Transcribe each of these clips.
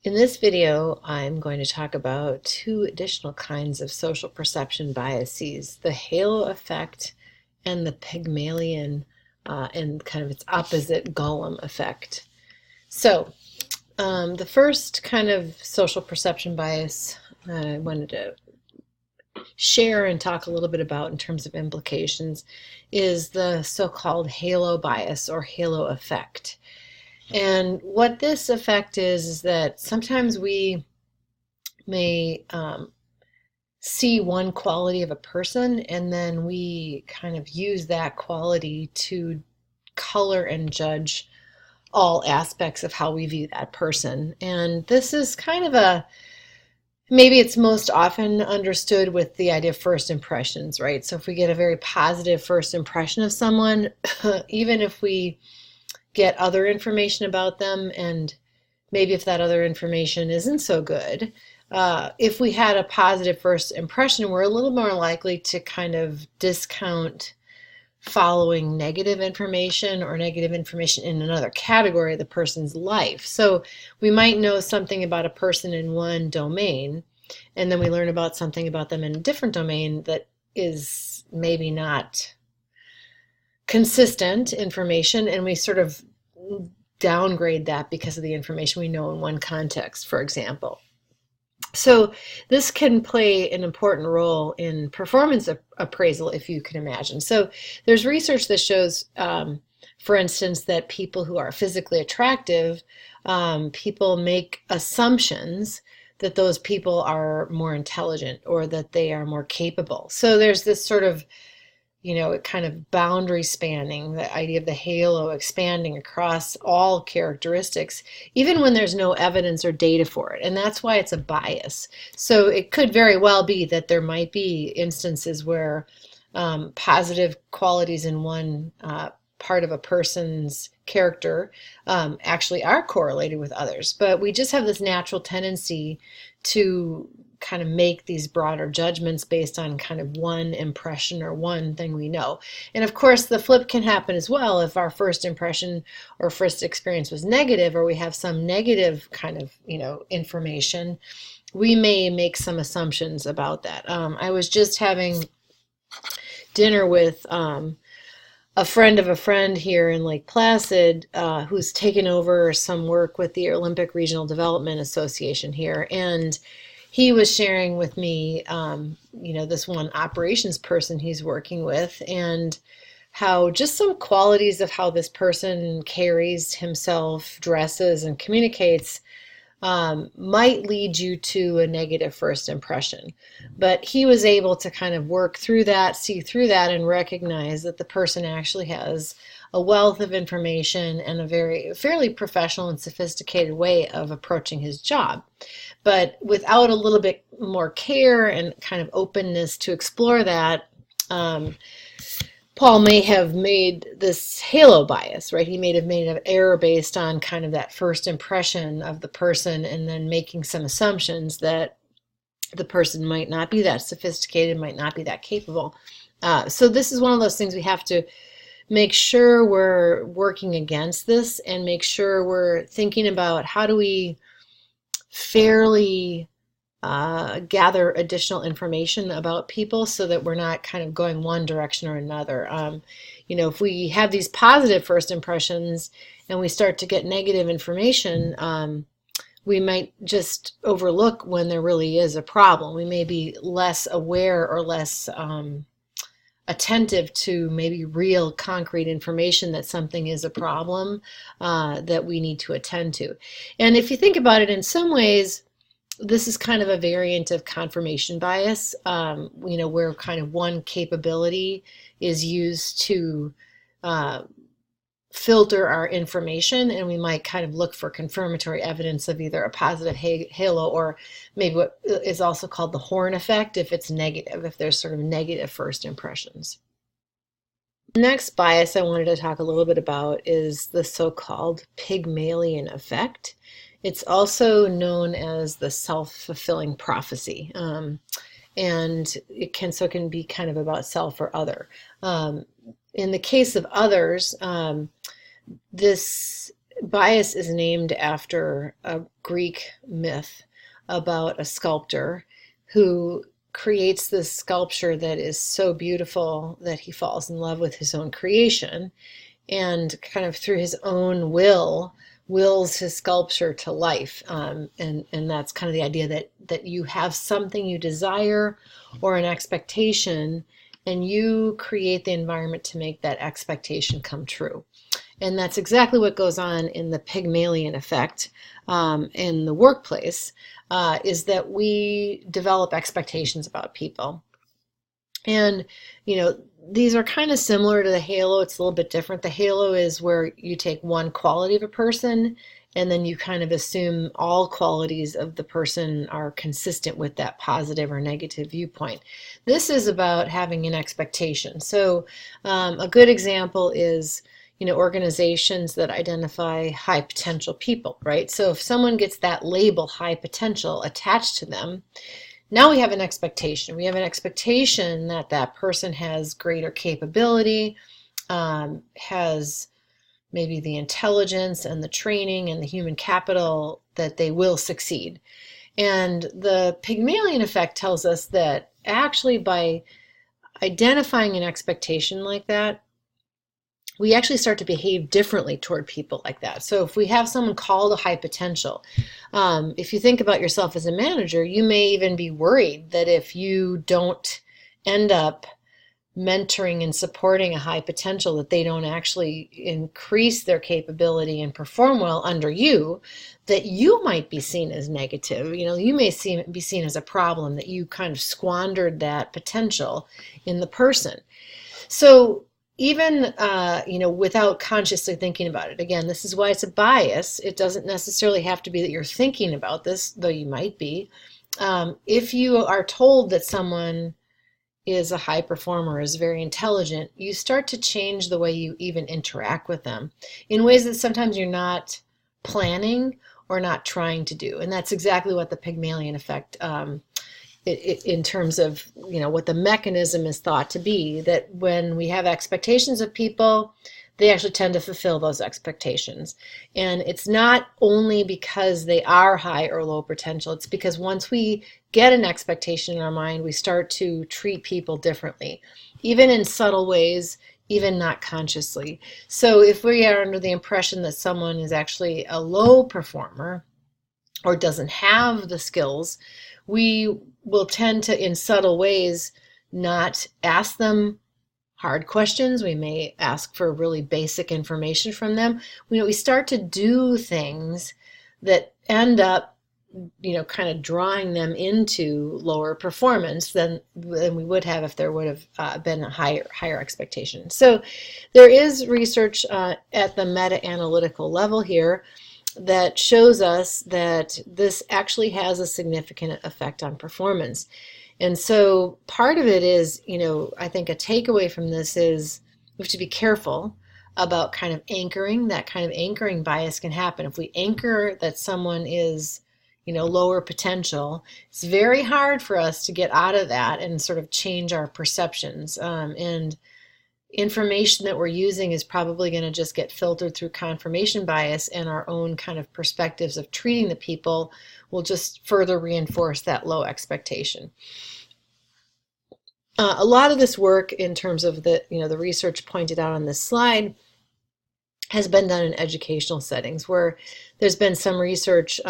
In this video, I'm going to talk about two additional kinds of social perception biases, the halo effect and the Pygmalion and kind of its opposite golem effect. So, the first kind of social perception bias I wanted to share and talk a little bit about in terms of implications is the so-called halo bias or halo effect. And what this effect is that sometimes we may see one quality of a person and then we kind of use that quality to color and judge all aspects of how we view that person. And this is kind of maybe it's most often understood with the idea of first impressions, right? So if we get a very positive first impression of someone, even if we get other information about them, and maybe if that other information isn't so good, if we had a positive first impression, we're a little more likely to kind of discount following negative information or negative information in another category of the person's life. So we might know something about a person in one domain, and then we learn about something about them in a different domain that is maybe not consistent information, and we sort of downgrade that because of the information we know in one context, for example. So this can play an important role in performance appraisal, if you can imagine. So there's research that shows, for instance, that people who are physically attractive, people make assumptions that those people are more intelligent or that they are more capable. So there's this sort of kind of boundary spanning, the idea of the halo expanding across all characteristics, even when there's no evidence or data for it. And that's why it's a bias. So it could very well be that there might be instances where positive qualities in one part of a person's character actually are correlated with others. But we just have this natural tendency to kind of make these broader judgments based on kind of one impression or one thing we know. And of course, the flip can happen as well. If our first impression or first experience was negative, or we have some negative kind of, information, we may make some assumptions about that. I was just having dinner with a friend of a friend here in Lake Placid, who's taken over some work with the Olympic Regional Development Association here. And he was sharing with me, this one operations person he's working with, and how just some qualities of how this person carries himself, dresses, and communicates might lead you to a negative first impression. But he was able to kind of work through that, see through that, and recognize that the person actually has a wealth of information and a fairly professional and sophisticated way of approaching his job. But without a little bit more care and kind of openness to explore that, Paul may have made this halo bias, right? He may have made an error based on kind of that first impression of the person and then making some assumptions that the person might not be that sophisticated, might not be that capable. So this is one of those things we have to make sure we're working against this and make sure we're thinking about how do we fairly gather additional information about people so that we're not kind of going one direction or another. If we have these positive first impressions and we start to get negative information, we might just overlook when there really is a problem. We may be less aware or less attentive to maybe real concrete information that something is a problem that we need to attend to. And if you think about it, in some ways, this is kind of a variant of confirmation bias, where kind of one capability is used to filter our information, and we might kind of look for confirmatory evidence of either a positive halo or maybe what is also called the horn effect if it's negative, if there's sort of negative first impressions. The next bias I wanted to talk a little bit about is the so-called Pygmalion effect. It's also known as the self-fulfilling prophecy, and it can be kind of about self or other. In the case of others, this bias is named after a Greek myth about a sculptor who creates this sculpture that is so beautiful that he falls in love with his own creation, and kind of through his own wills his sculpture to life. And that's kind of the idea that you have something you desire or an expectation, and you create the environment to make that expectation come true. And that's exactly what goes on in the Pygmalion effect in the workplace, is that we develop expectations about people. And, these are kind of similar to the halo. It's a little bit different. The halo is where you take one quality of a person and then you kind of assume all qualities of the person are consistent with that positive or negative viewpoint. This is about having an expectation. So a good example is, organizations that identify high potential people, right? So if someone gets that label high potential attached to them, now we have an expectation. We have an expectation that that person has greater capability, has maybe the intelligence and the training and the human capital that they will succeed. And the Pygmalion effect tells us that actually by identifying an expectation like that, we actually start to behave differently toward people like that. So if we have someone called a high potential, if you think about yourself as a manager, you may even be worried that if you don't end up mentoring and supporting a high potential, that they don't actually increase their capability and perform well under you, that you might be seen as negative. You may be seen as a problem, that you kind of squandered that potential in the person. So even, without consciously thinking about it, again, this is why it's a bias. It doesn't necessarily have to be that you're thinking about this, though you might be. If you are told that someone is a high performer, is very intelligent, you start to change the way you even interact with them in ways that sometimes you're not planning or not trying to do. And that's exactly what the Pygmalion effect in terms of what the mechanism is thought to be, that when we have expectations of people, they actually tend to fulfill those expectations. And it's not only because they are high or low potential, it's because once we get an expectation in our mind, we start to treat people differently, even in subtle ways, even not consciously. So if we are under the impression that someone is actually a low performer or doesn't have the skills, we will tend to, in subtle ways, not ask them hard questions. We may ask for really basic information from them. We start to do things that end up, kind of drawing them into lower performance than we would have if there would have been a higher expectation. So there is research at the meta-analytical level here that shows us that this actually has a significant effect on performance. And so part of it is, I think a takeaway from this is we have to be careful about kind of anchoring. That kind of anchoring bias can happen. If we anchor that someone is, lower potential, it's very hard for us to get out of that and sort of change our perceptions. And information that we're using is probably going to just get filtered through confirmation bias, and our own kind of perspectives of treating the people will just further reinforce that low expectation. A lot of this work, in terms of the research pointed out on this slide, has been done in educational settings, where there's been some research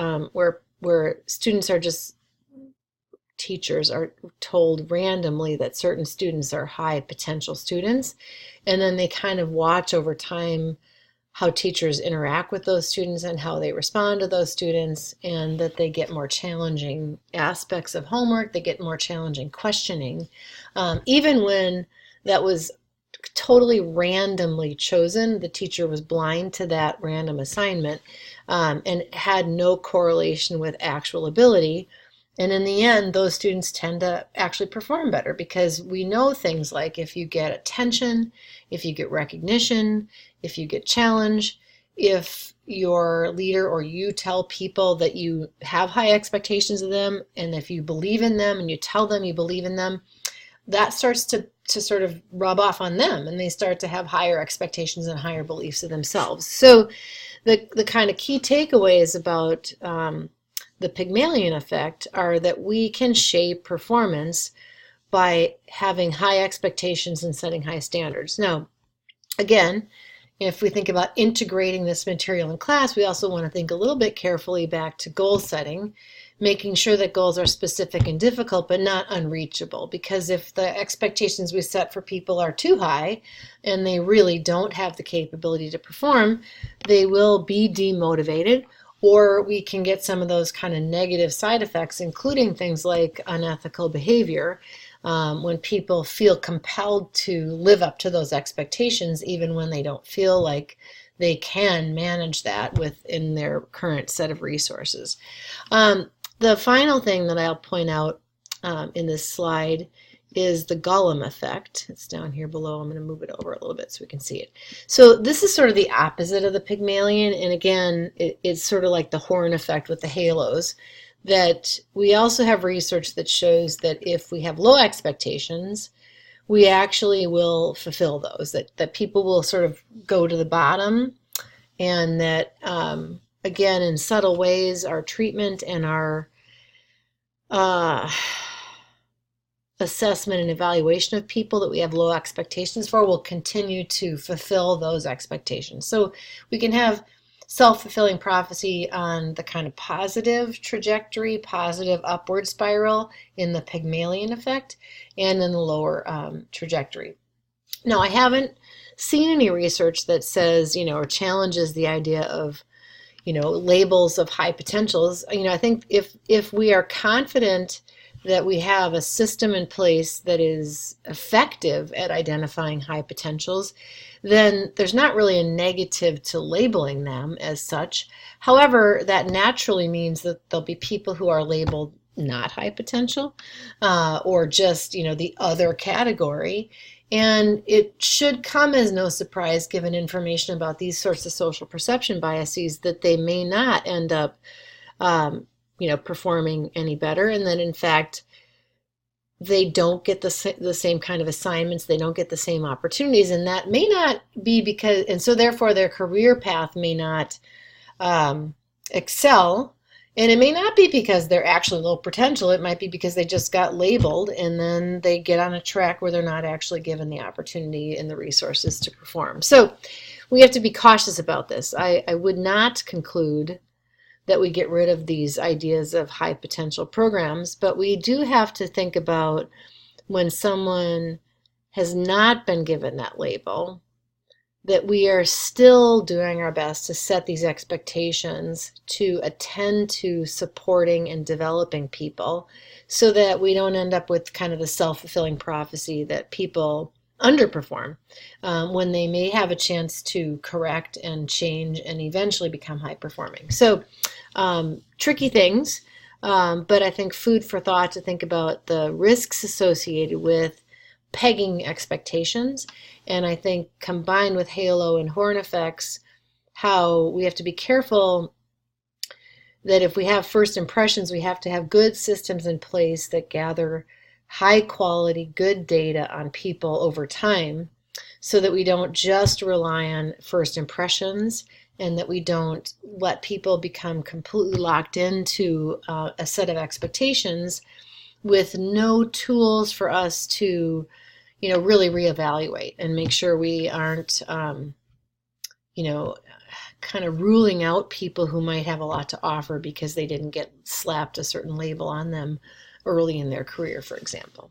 where students are just teachers are told randomly that certain students are high potential students, and then they kind of watch over time how teachers interact with those students and how they respond to those students, and that they get more challenging aspects of homework, they get more challenging questioning, even when that was totally randomly chosen. The teacher was blind to that random assignment and had no correlation with actual ability. And in the end, those students tend to actually perform better, because we know things like if you get attention, if you get recognition, if you get challenge, if your leader or you tell people that you have high expectations of them, and if you believe in them and you tell them you believe in them, that starts to to sort of rub off on them, and they start to have higher expectations and higher beliefs of themselves. So the kind of key takeaways about the Pygmalion effect are that we can shape performance by having high expectations and setting high standards. Now, again, if we think about integrating this material in class, we also want to think a little bit carefully back to goal setting, making sure that goals are specific and difficult, but not unreachable. Because if the expectations we set for people are too high and they really don't have the capability to perform, they will be demotivated, or we can get some of those kind of negative side effects, including things like unethical behavior, when people feel compelled to live up to those expectations, even when they don't feel like they can manage that within their current set of resources. The final thing that I'll point out in this slide is the Gollum effect. It's down here below. I'm going to move it over a little bit so we can see it. So this is sort of the opposite of the Pygmalion, and again, it's sort of like the horn effect with the halos, that we also have research that shows that if we have low expectations, we actually will fulfill those, that people will sort of go to the bottom, and that, again, in subtle ways, our treatment and our assessment and evaluation of people that we have low expectations for will continue to fulfill those expectations. So we can have self-fulfilling prophecy on the kind of positive trajectory, positive upward spiral in the Pygmalion effect, and in the lower trajectory. Now, I haven't seen any research that says, or challenges the idea of, labels of high potentials. I think if we are confident that we have a system in place that is effective at identifying high potentials, then there's not really a negative to labeling them as such. However, that naturally means that there'll be people who are labeled not high potential, or just, the other category. And it should come as no surprise, given information about these sorts of social perception biases, that they may not end up performing any better, and then in fact they don't get the same kind of assignments, they don't get the same opportunities, and that may not be because, and so therefore their career path may not excel, and it may not be because they're actually low potential, it might be because they just got labeled and then they get on a track where they're not actually given the opportunity and the resources to perform. So we have to be cautious about this. I would not conclude that we get rid of these ideas of high potential programs, but we do have to think about when someone has not been given that label, that we are still doing our best to set these expectations to attend to supporting and developing people, so that we don't end up with kind of the self-fulfilling prophecy that people underperform when they may have a chance to correct and change and eventually become high performing. So tricky things, but I think food for thought to think about the risks associated with pegging expectations. And I think combined with halo and horn effects, how we have to be careful that if we have first impressions, we have to have good systems in place that gather high quality, good data on people over time, so that we don't just rely on first impressions, and that we don't let people become completely locked into a set of expectations with no tools for us to, really reevaluate and make sure we aren't, kind of ruling out people who might have a lot to offer because they didn't get slapped a certain label on them early in their career, for example.